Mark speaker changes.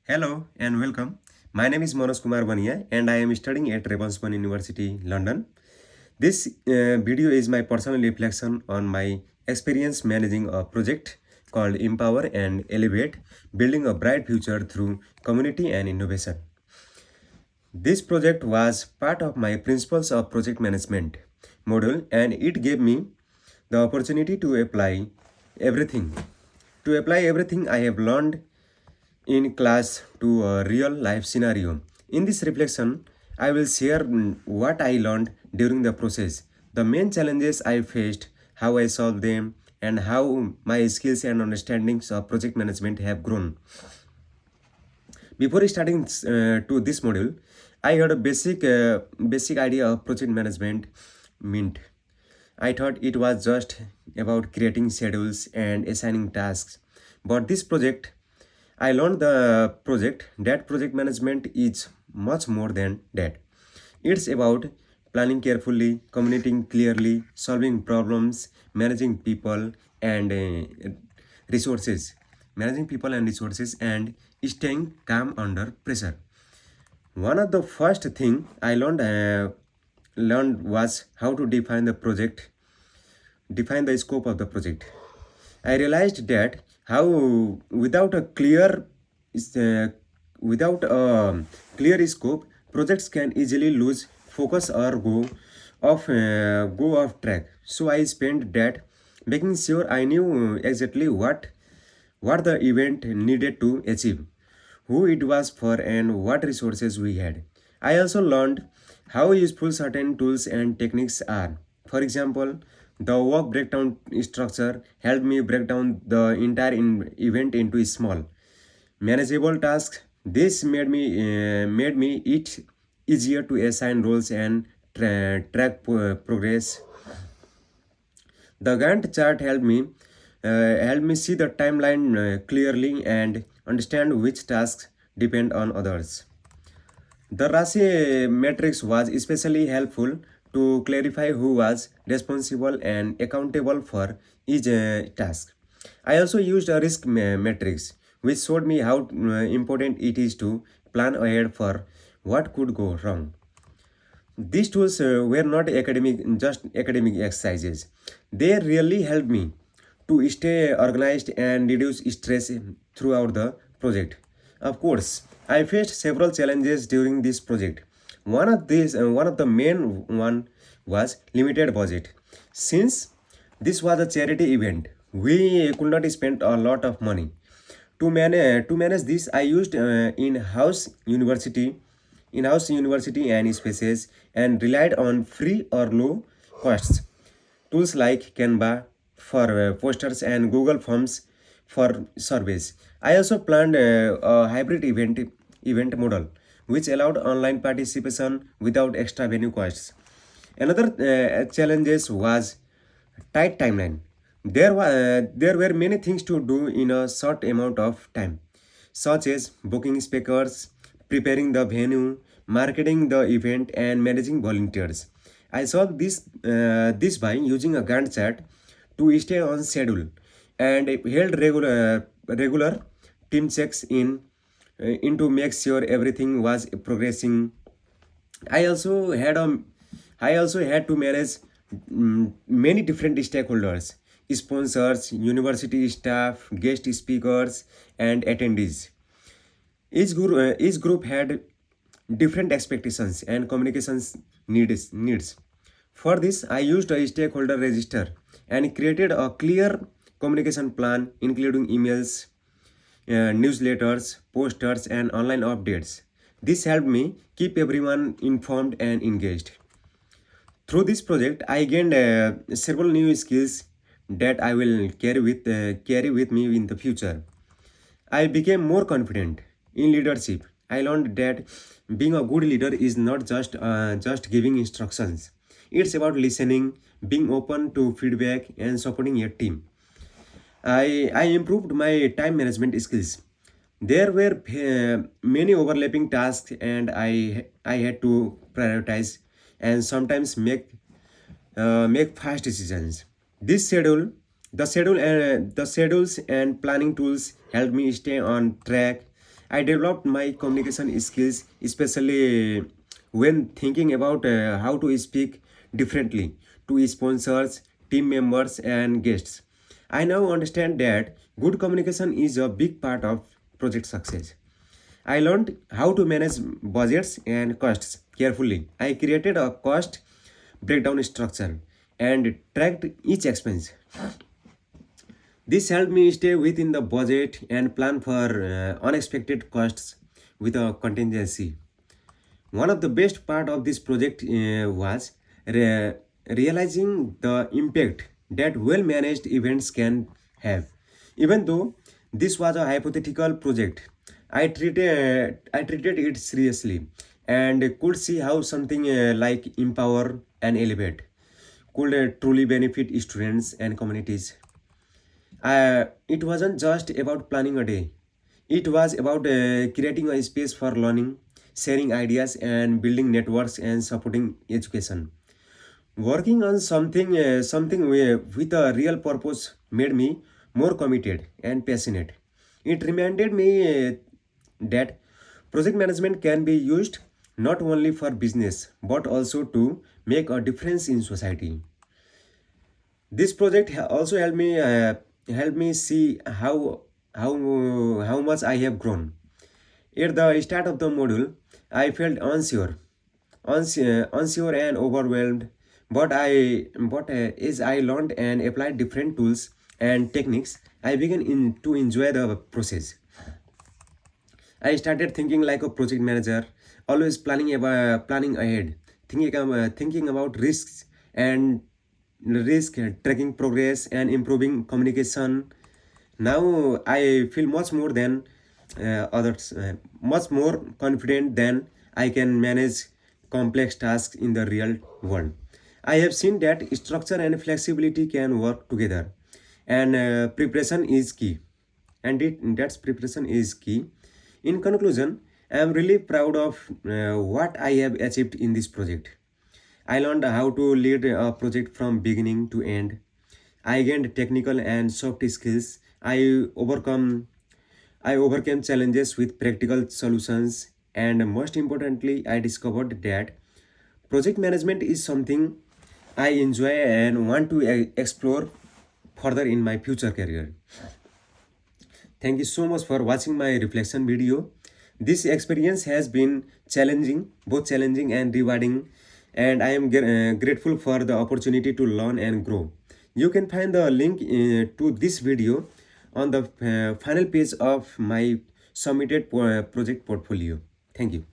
Speaker 1: Hello and welcome. My name is Manoj Kumar Bania and I am studying at Ravensbourne University, London. This video is my personal reflection on my experience managing a project called Empower and Elevate, building a bright future through community and innovation. This project was part of my Principles of Project Management module and it gave me the opportunity to everything. apply everything I have learned in class to a real life scenario. In this reflection, I will share what I learned during the process, the main challenges I faced, how I solved them, and how my skills and understandings of project management have grown. Before starting to this module, I had a basic idea of project management meant. I thought it was just about creating schedules and assigning tasks. But this project, I learned the project that project management is much more than that. It's about planning carefully, communicating clearly, solving problems, and resources, managing people and resources, and staying calm under pressure. One of the first thing I learned was how to define the scope of the project. I realized that how without a clear uh, without a clear scope, projects can easily lose focus or go off track. So I spent that making sure I knew exactly what the event needed to achieve, who it was for, and what resources we had. I also learned how useful certain tools and techniques are. For example, the work breakdown structure helped me break down the entire event into small, manageable tasks. This made me it easier to assign roles and track progress. The Gantt chart helped me see the timeline clearly and understand which tasks depend on others. The Rashi matrix was especially helpful to clarify who was responsible and accountable for each task. I also used a risk matrix, which showed me how important it is to plan ahead for what could go wrong. These tools were not just academic exercises. They really helped me to stay organized and reduce stress throughout the project. Of course, I faced several challenges during this project. One of the main one was limited budget. Since this was a charity event, we could not spend a lot of money. To manage this, I used in-house university and spaces and relied on free or low costs tools like Canva for posters and Google Forms for surveys. I also planned a hybrid event model which allowed online participation without extra venue costs. Another challenges was tight timeline. There were many things to do in a short amount of time, such as booking speakers, preparing the venue, marketing the event, and managing volunteers. I solved this by using a Gantt chart to stay on schedule and held regular team checks in to make sure everything was progressing. I also had a I also had to manage many different stakeholders, sponsors, university staff, guest speakers, and attendees. Each group had different expectations and communications needs. For this, I used a stakeholder register and created a clear communication plan, including emails, newsletters, posters, and online updates. This helped me keep everyone informed and engaged. Through this project, I gained several new skills that I will carry with me in the future. I became more confident in leadership. I learned that being a good leader is not just giving instructions. It's about listening, being open to feedback, and supporting your team. I improved my time management skills. There were many overlapping tasks, and I had to prioritize and sometimes make fast decisions. This schedule, the schedules and planning tools helped me stay on track I developed my communication skills, especially when thinking about how to speak differently to sponsors, team members, and guests. I now understand that good communication is a big part of project success. I learned how to manage budgets and costs carefully. I created a cost breakdown structure and tracked each expense. This helped me stay within the budget and plan for unexpected costs with a contingency. One of the best part of this project was realizing the impact that well-managed events can have. Even though this was a hypothetical project, I treated it seriously and could see how something like empower and elevate could truly benefit students and communities. It wasn't just about planning a day. It was about creating a space for learning, sharing ideas, and building networks and supporting education. Working on something with a real purpose made me more committed and passionate. It reminded me that project management can be used not only for business but also to make a difference in society. This project also helped me see how much I have grown. At the start of the module, I felt unsure and overwhelmed. But as I learned and applied different tools and techniques, I began to enjoy the process. I started thinking like a project manager, always planning ahead, thinking about risks and tracking progress and improving communication. Now I feel much more confident than I can manage complex tasks in the real world. I have seen that structure and flexibility can work together, and preparation is key. That's preparation is key. In conclusion, I am really proud of what I have achieved in this project. I learned how to lead a project from beginning to end. I gained technical and soft skills. I overcame challenges with practical solutions, and most importantly, I discovered that project management is something I enjoy and want to explore further in my future career. Thank you so much for watching my reflection video. This experience has been both challenging and rewarding, and I am grateful for the opportunity to learn and grow. You can find the link to this video on the final page of my submitted project portfolio. Thank you.